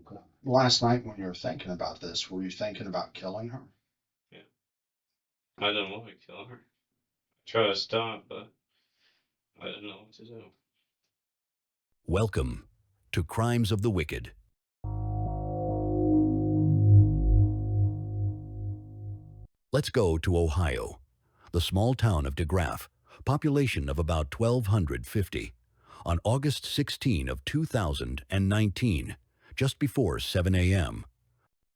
Okay. Last night when you were thinking about this, were you thinking about killing her? Yeah. I didn't want to kill her. Try to stop, but I didn't know what to do. Welcome to Crimes of the Wicked. Let's go to Ohio, the small town of DeGraff, population of about 1,250. On August 16 of 2019, just before 7 a.m.,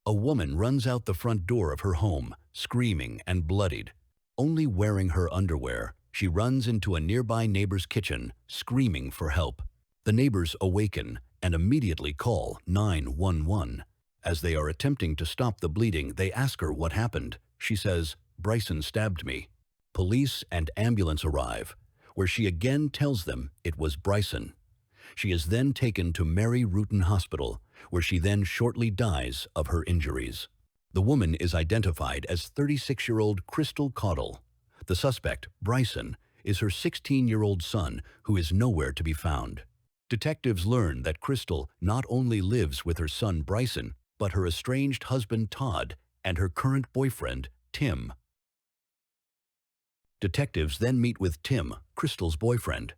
a woman runs out the front door of her home, screaming and bloodied. Only wearing her underwear, she runs into a nearby neighbor's kitchen, screaming for help. The neighbors awaken and immediately call 911. As they are attempting to stop the bleeding, they ask her what happened. She says, "Brycen stabbed me." Police and ambulance arrive, where she again tells them it was Brycen. She is then taken to Mary Rutan Hospital, where she then shortly dies of her injuries. The woman is identified as 36-year-old Brycen Caudill. The suspect, Brycen, is her 16-year-old son, who is nowhere to be found. Detectives learn that Crystal not only lives with her son Brycen, but her estranged husband Todd and her current boyfriend, Tim. Detectives then meet with Tim, Crystal's boyfriend.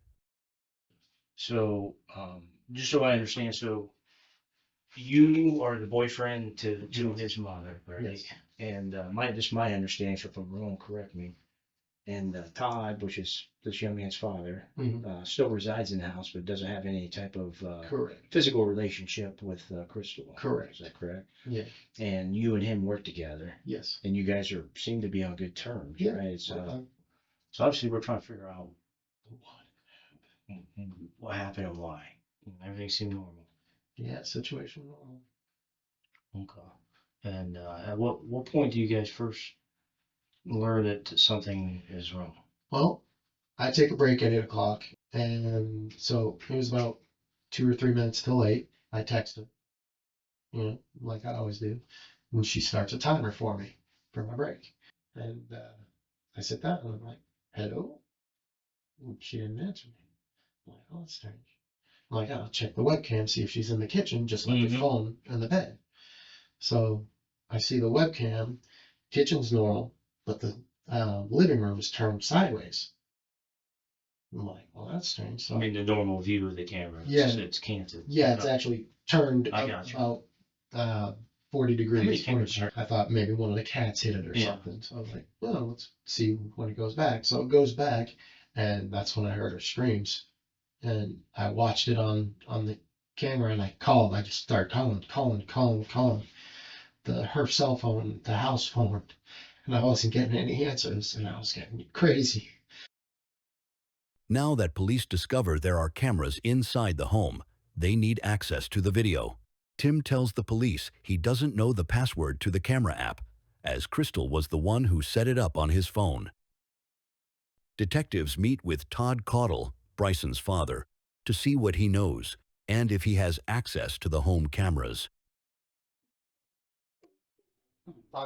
So, just so I understand, so you are the boyfriend to his mother, right? Yes. And just my understanding, so if I'm wrong, correct me. And Todd, which is this young man's father, still resides in the house, but doesn't have any type of Correct. physical relationship with Crystal. Correct. Is that correct? Yeah. And you and him work together, Yes. and you guys seem to be on good terms, Yeah. right? So obviously we're trying to figure out what happened and why. Everything seemed normal. Yeah. Situation normal. Okay. And at what point do you guys first learn that something is wrong? Well, I take a break at 8 o'clock, and so it was about 2 or 3 minutes till 8. I text her, like I always do, and she starts a timer for me for my break. And I sit down and I'm like, "Hello?" And she didn't answer me. I'm like, "Oh, that's strange." I'm like, "I'll check the webcam, see if she's in the kitchen, just left the phone in the bed." So I see the webcam, kitchen's normal, but the living room is turned sideways. I'm like, "Well, that's strange." So I mean, the normal view of the camera. Yeah. It's canted. yeah, it's actually turned I got you. about 40 How many degrees. cameras are- I thought maybe one of the cats hit it or Yeah. something. So I was like, "Well, let's see when it goes back." So it goes back, and that's when I heard her screams. And I watched it on the camera, and I called. I just started calling her cell phone, the house phone, and I wasn't getting any answers, and I was getting crazy. Now that police discover there are cameras inside the home, they need access to the video. Tim tells the police he doesn't know the password to the camera app, as Crystal was the one who set it up on his phone. Detectives meet with Todd Caudill, Brycen's father, to see what he knows and if he has access to the home cameras.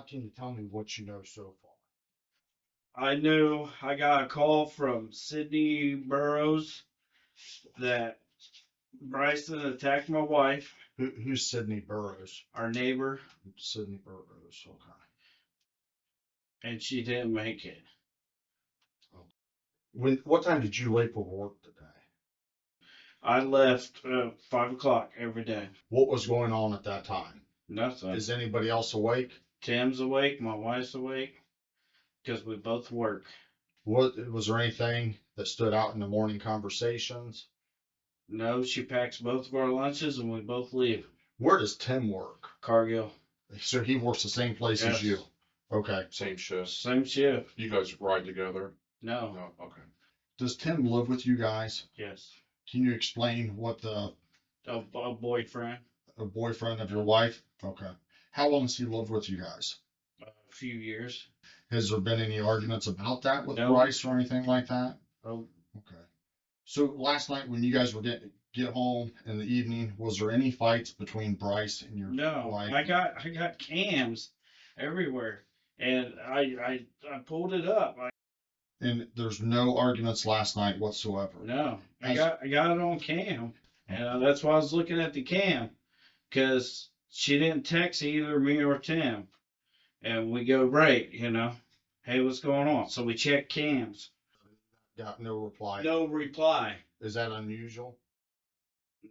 Can you tell me what you know so far? I knew I got a call from Sydney Burrows that Brycen attacked my wife, Who's Sydney Burrows? our neighbor, Sydney Burrows. Okay. and she didn't make it. What time did you leave for work today? I left 5 o'clock every day. What was going on at that time? Nothing. Is anybody else awake? Tim's awake, my wife's awake, because we both work. Was there anything that stood out in the morning conversations? No, she packs both of our lunches and we both leave. Where does Tim work? Cargill. So he works the same place as you. Yes. Okay. Same shift. Same shift. You guys ride together? No. No. Okay. Does Tim live with you guys? Yes. Can you explain what A boyfriend. a boyfriend of your wife? Okay. How long has he lived with you guys? A few years. Has there been any arguments about that with No. Bryce or anything like that? Oh, Okay. So last night when you guys were get home in the evening, was there any fights between Bryce and your no. wife? I got cams everywhere, and I pulled it up. And there's no arguments last night whatsoever. No, I got it on cam, and that's why I was looking at the cam, because she didn't text either me or Tim. And we go, right, hey, what's going on? So we check cams. Got no reply. No reply. Is that unusual?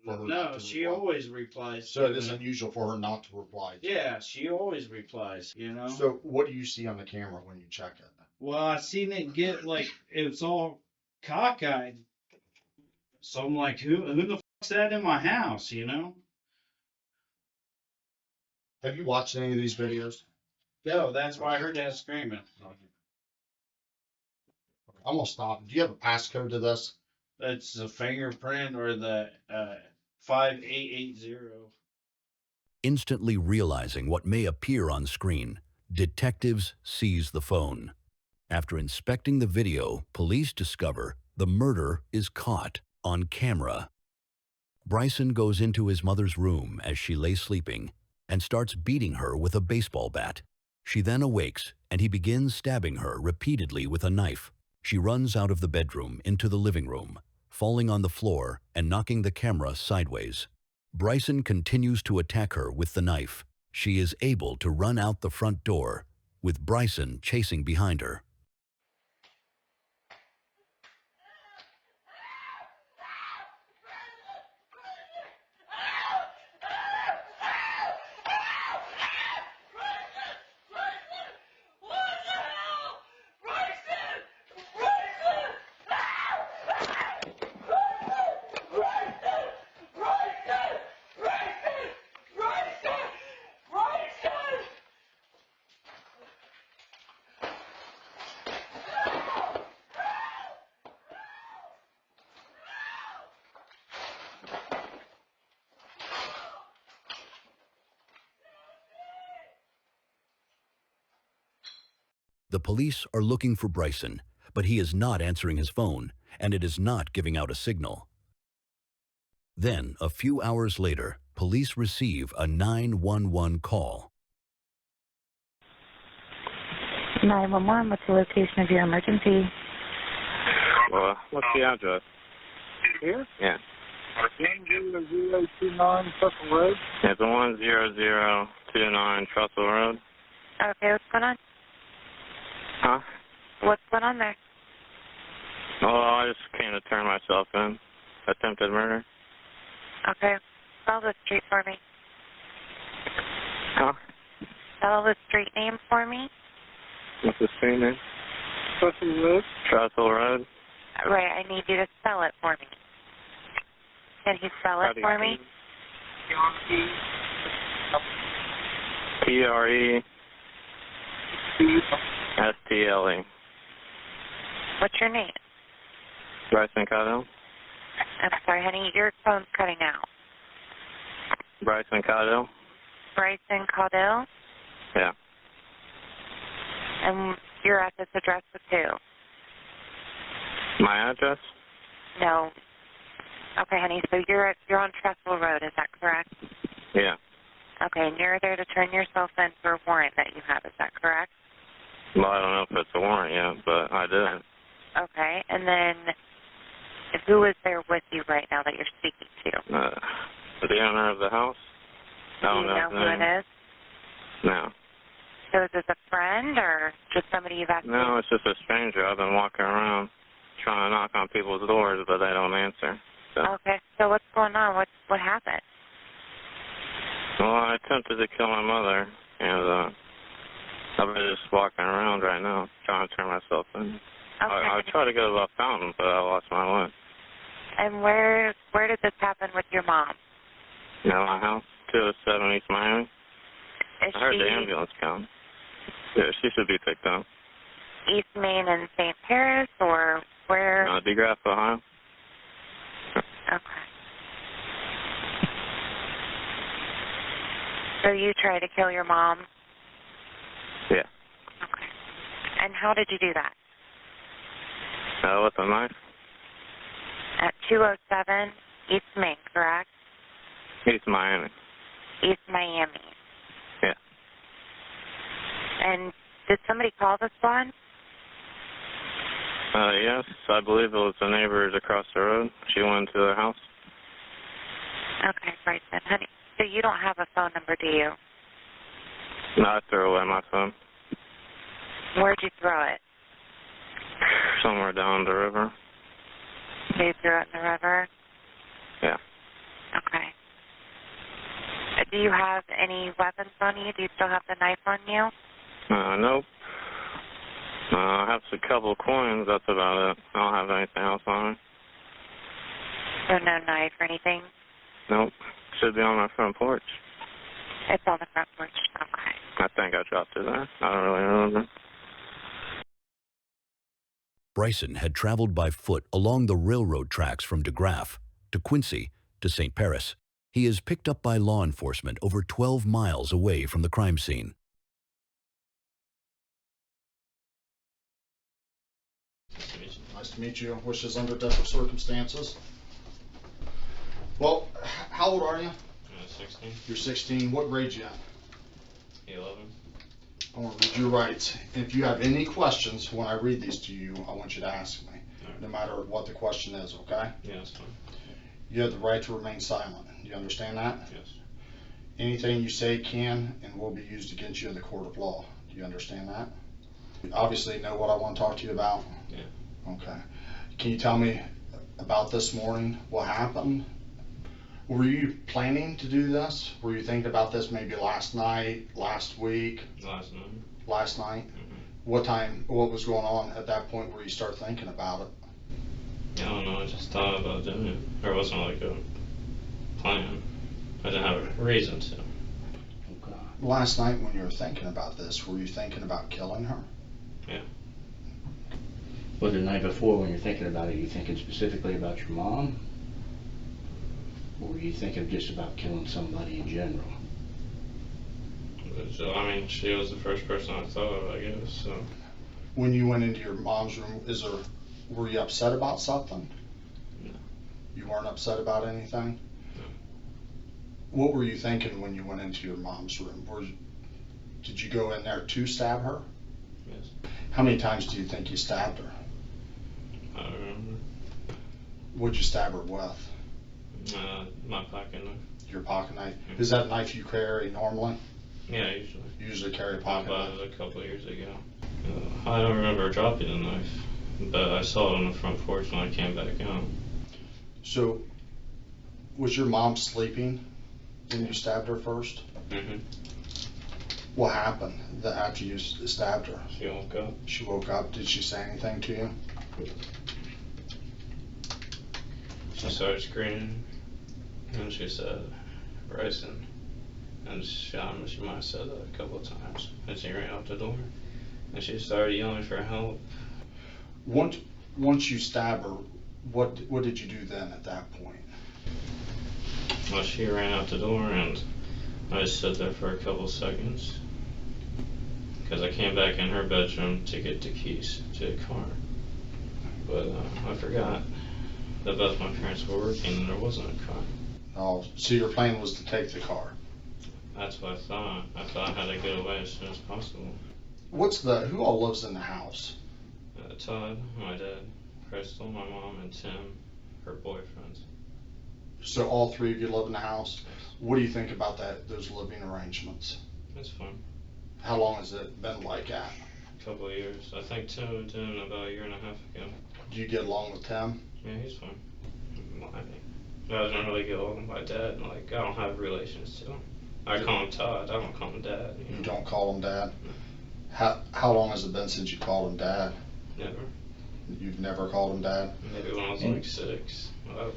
For her not No, to she reply? always replies. So to it is me. unusual for her not to reply. Yeah, she always replies, So what do you see on the camera when you check it? Well, I seen it get like it was all cockeyed. So I'm like, who the fuck's that in my house, Have you watched any of these videos? No, that's why I heard that screaming. I'm gonna stop. Do you have a passcode to this? That's the fingerprint or the 5880. Instantly realizing what may appear on screen, detectives seize the phone. After inspecting the video, police discover the murder is caught on camera. Brycen goes into his mother's room as she lay sleeping and starts beating her with a baseball bat. She then awakes and he begins stabbing her repeatedly with a knife. She runs out of the bedroom into the living room, falling on the floor and knocking the camera sideways. Brycen continues to attack her with the knife. She is able to run out the front door, with Brycen chasing behind her. The police are looking for Brycen, but he is not answering his phone, and it is not giving out a signal. Then, a few hours later, police receive a 911 call. 911, what's the location of your emergency? Well, what's the address? Here? Yeah. 10029 Trussell Road. It's 10029 Trussell Road. Okay, what's going on? Huh? What's going on there? Oh, I just came to turn myself in. Attempted murder. Okay, spell the street for me. Huh? Spell the street name for me. What's the street name? Trussell Road. Trussell Road. Right, I need you to spell it for me. Can you spell it for me? Trestle. What's your name? Brycen Caudill. I'm sorry, honey, your phone's cutting out. Brycen Caudill. Brycen Caudill? Yeah. And you're at this address with who? My address? No. Okay, honey, so you're on Trestle Road, is that correct? Yeah. Okay, and you're there to turn yourself in for a warrant that you have, is that correct? Well, I don't know if it's a warrant yet, but I did. Okay, and then who is there with you right now that you're speaking to? The owner of the house. Do you know who it is? No. So is this a friend or just somebody you've asked? No, it's just a stranger. I've been walking around trying to knock on people's doors, but they don't answer. So. Okay, so what's going on? What happened? Well, I attempted to kill my mother, and I've been just walking around right now trying to turn myself in. Okay. I tried to go to the fountain, but I lost my way. And where did this happen with your mom? My house, 207 East Miami. Is I heard she the ambulance come. Yeah, she should be picked up. East Main and St. Paris, or where? DeGraff, Ohio. Okay. So you tried to kill your mom? Yeah. Okay. And how did you do that? With a knife. At 207 East Main, correct? East Miami. East Miami. Yeah. And did somebody call the squad? Yes, I believe it was the neighbors across the road. She went to their house. Okay, Brycen, honey, So you don't have a phone number, do you? No, I threw away my phone. Where'd you throw it? Somewhere down the river. So you threw it in the river? Yeah. Okay. Do you have any weapons on you? Do you still have the knife on you? Nope. I have a couple of coins, that's about it. I don't have anything else on me. So no knife or anything? Nope. Should be on my front porch. It's on the front porch. Okay. I think I dropped it there. I don't really remember. Brycen had traveled by foot along the railroad tracks from DeGraff to Quincy to St. Paris. He is picked up by law enforcement over 12 miles away from the crime scene. Nice to meet you. Wishes under different circumstances. Well, how old are you? 16. You're 16. What grade you at? 11. I want to read your rights. If you have any questions when I read these to you, I want you to ask me, no matter what the question is, okay? Yeah, that's fine. You have the right to remain silent. Do you understand that? Yes. Anything you say can and will be used against you in the court of law. Do you understand that? You obviously know what I want to talk to you about? Yeah. Okay. Can you tell me about this morning? What happened? Were you planning to do this? Were you thinking about this maybe last night, last week? Last night. Last night? Mm-hmm. What time, what was going on at that point where you start thinking about it? I don't know, I just thought about doing it. There wasn't like a plan. I didn't have a reason to. Okay. Last night when you were thinking about this, were you thinking about killing her? Yeah. Well, the night before when you're thinking about it, you thinking specifically about your mom? Or were you thinking just about killing somebody in general? So, I mean, she was the first person I thought of, I guess, so. When you went into your mom's room, were you upset about something? No. You weren't upset about anything? No. What were you thinking when you went into your mom's room? Did you go in there to stab her? Yes. How many times do you think you stabbed her? I don't remember. What'd you stab her with? My pocket knife. Your pocket knife? Mm-hmm. Is that a knife you carry normally? Yeah, usually. You usually carry a I pocket bought knife? it a couple of years ago. I don't remember dropping the knife, but I saw it on the front porch when I came back out. So, was your mom sleeping when you stabbed her first? Mm-hmm. What happened after you stabbed her? She woke up. She woke up. Did she say anything to you? She started screaming, and she said, Brycen. And she might have said that a couple of times. And she ran out the door, and she started yelling for help. Once you stab her, what did you do then at that point? Well, she ran out the door, and I just stood there for a couple of seconds, because I came back in her bedroom to get the keys to the car. But I forgot that both my parents were working and there wasn't a car. Oh, so your plan was to take the car? That's what I thought. I thought I had to get away as soon as possible. Who all lives in the house? Todd, my dad, Crystal, my mom, and Tim, her boyfriend. So all three of you live in the house? What do you think about those living arrangements? It's fun. How long has it been like that? A couple of years. I think Tim moved in about a year and a half ago. Do you get along with Tim? Yeah, he's fun. I don't really get along with my dad, and I don't have relations to him. I call him Todd, I don't call him Dad. You don't call him Dad? How long has it been since you called him Dad? Never. You've never called him Dad? Maybe when I was like 6.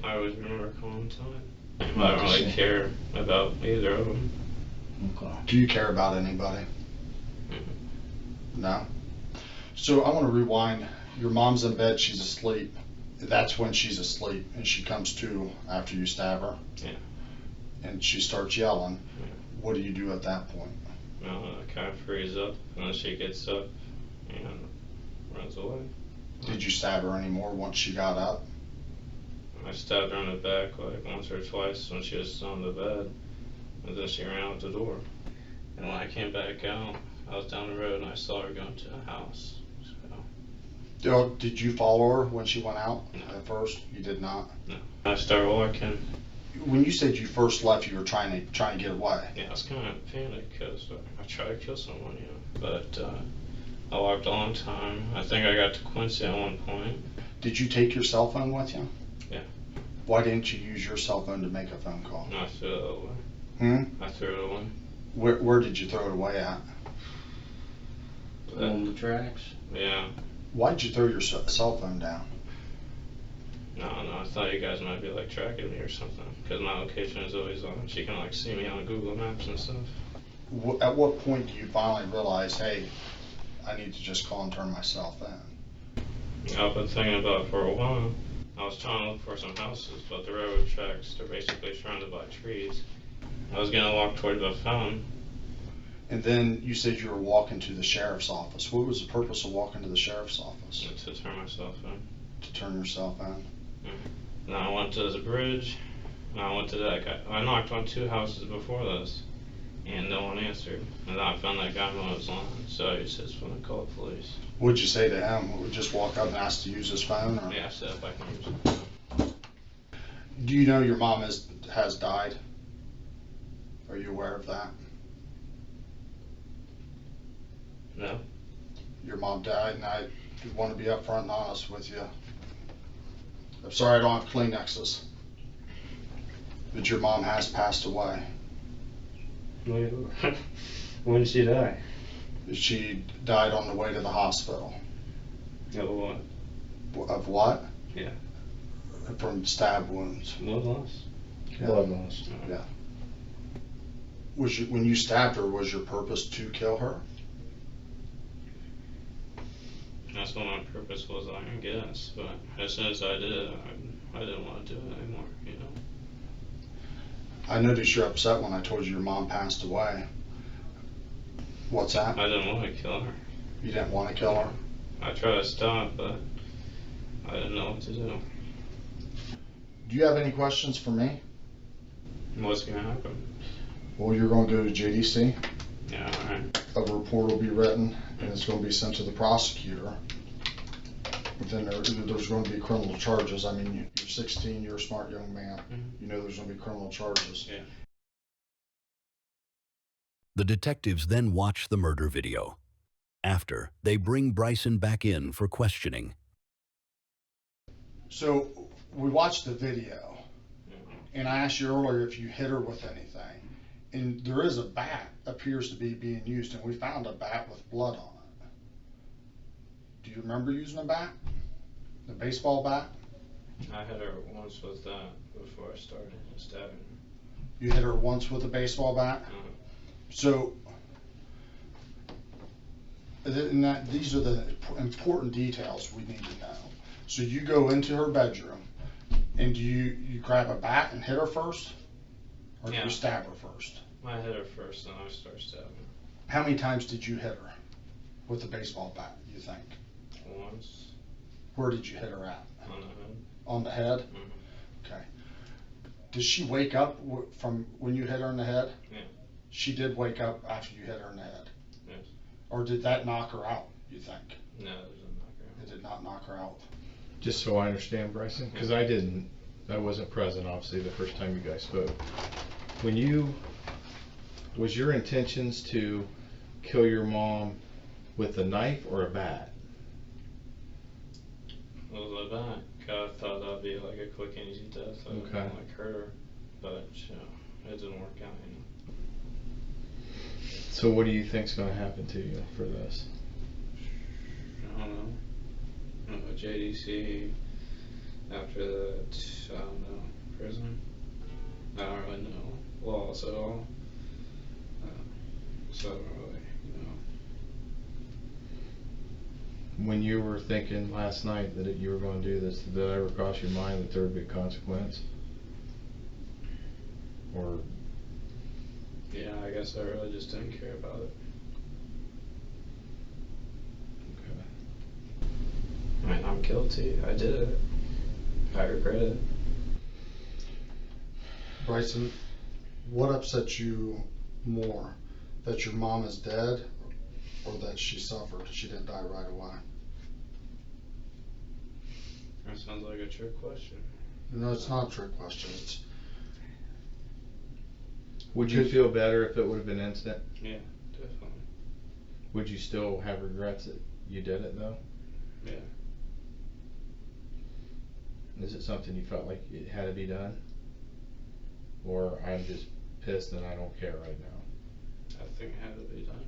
I always remember calling him Todd. I don't really care about either of them. Okay. Do you care about anybody? Mm-hmm. No? So I want to rewind. Your mom's in bed, she's asleep. That's when she's asleep, and she comes to after you stab her? Yeah. And she starts yelling. Yeah. What do you do at that point? I kind of freeze up, and then she gets up and runs away. Did you stab her anymore once she got up? I stabbed her in the back like once or twice when she was on the bed, and then she ran out the door. And when I came back out, I was down the road and I saw her going to the house. So, Did you follow her when she went out No. at first? You did not? no. I started walking, When you said you first left, you were trying to get away. Yeah, I was kind of panicked because I tried to kill someone, you know, but I walked a long time. I think I got to Quincy at one point. Did you take your cell phone with you? Yeah. Why didn't you use your cell phone to make a phone call? I threw it away. Hmm? I threw it away. Where did you throw it away at? On the tracks? Yeah. Why did you throw your cell phone down? No, I thought you guys might be like tracking me or something, because my location is always on. She can like see me on Google Maps and stuff. At what point do you finally realize, hey, I need to just call and turn myself in? I've been thinking about it for a while. I was trying to look for some houses, but the railroad tracks, they're basically surrounded by trees. I was gonna walk toward the phone. And then you said you were walking to the sheriff's office. What was the purpose of walking to the sheriff's office? To turn myself in. To turn yourself in? Then I went to the bridge, and I went to that guy. I knocked on 2 houses before this, and no one answered. And then I found that guy on his line, so he says, "I'm gonna call the police." What'd you say to him? Would just walk up and ask to use his phone? Or? Yeah, I said if I can use it. Do you know your mom has died? Are you aware of that? No. Your mom died, and I want to be upfront and honest with you. I'm sorry I don't have Kleenexes, but your mom has passed away. When did she die? She died on the way to the hospital. Of what? Of what? Yeah. From stab wounds. Blood loss? Yeah. Blood loss. Yeah. When you stabbed her, was your purpose to kill her? That's what my purpose was, I guess. But as soon as I did it, I didn't want to do it anymore, you know. I noticed you're upset when I told you your mom passed away. What's that? I didn't want to kill her. You didn't want to kill her? I tried to stop, but I didn't know what to do. Do you have any questions for me? What's going to happen? Well, you're going to go to JDC. Yeah, alright. A report will be written, and it's going to be sent to the prosecutor. But then there's going to be criminal charges. I mean, you're 16, you're a smart young man. You know there's going to be criminal charges. Yeah. The detectives then watch the murder video. After, they bring Brycen back in for questioning. So we watched the video, and I asked you earlier if you hit her with anything. And there is a bat appears to be being used, and we found a bat with blood on it. Do you remember using a bat? The baseball bat? I hit her once with that before I started stabbing her. You hit her once with a baseball bat? So, these are the important details we need to know. So you go into her bedroom, and do you grab a bat and hit her first? Or do you stab her first? I hit her first, then I start stabbing her. How many times did you hit her with the baseball bat, you think? Once. Where did you hit her at? On the head. On the head? Mm-hmm. Okay. Did she wake up from when you hit her in the head? Yeah. She did wake up after you hit her in the head? Yes. Or did that knock her out, you think? No, it didn't knock her out. It did not knock her out. Just so I understand, Brycen, because I wasn't present, obviously, the first time you guys spoke. Was your intentions to kill your mom with a knife or a bat? It was a bat. I thought that'd be like a quick and easy death. I Okay. didn't like hurt her, but it didn't work out. You know. So what do you think's going to happen to you for this? I don't know. JDC, after that, I don't know, prison. I don't really know laws at all. So I don't really, you know. When you were thinking last night that you were going to do this, did that ever cross your mind that there would be a consequence? Or? Yeah, I guess I really just didn't care about it. Okay. I mean, I'm guilty. I did it. I regret it. Brycen, what upsets you more? That your mom is dead, or that she suffered? She didn't die right away. That sounds like a trick question. No, it's not a trick question. Would you feel better if it would have been instant? Yeah, definitely. Would you still have regrets that you did it though? Yeah. Is it something you felt like it had to be done? Or I'm just pissed and I don't care right now? I think it had to be done.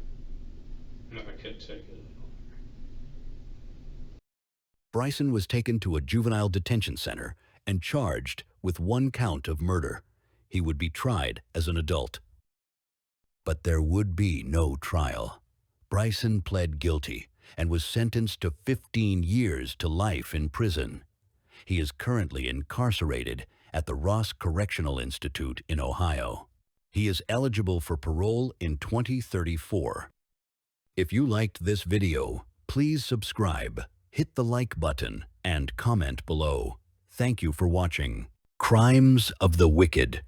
No, I could take it. Brycen was taken to a juvenile detention center and charged with 1 count of murder. He would be tried as an adult. But there would be no trial. Brycen pled guilty and was sentenced to 15 years to life in prison. He is currently incarcerated at the Ross Correctional Institute in Ohio. He is eligible for parole in 2034. If you liked this video, please subscribe, hit the like button, and comment below. Thank you for watching. Crimes of the Wicked.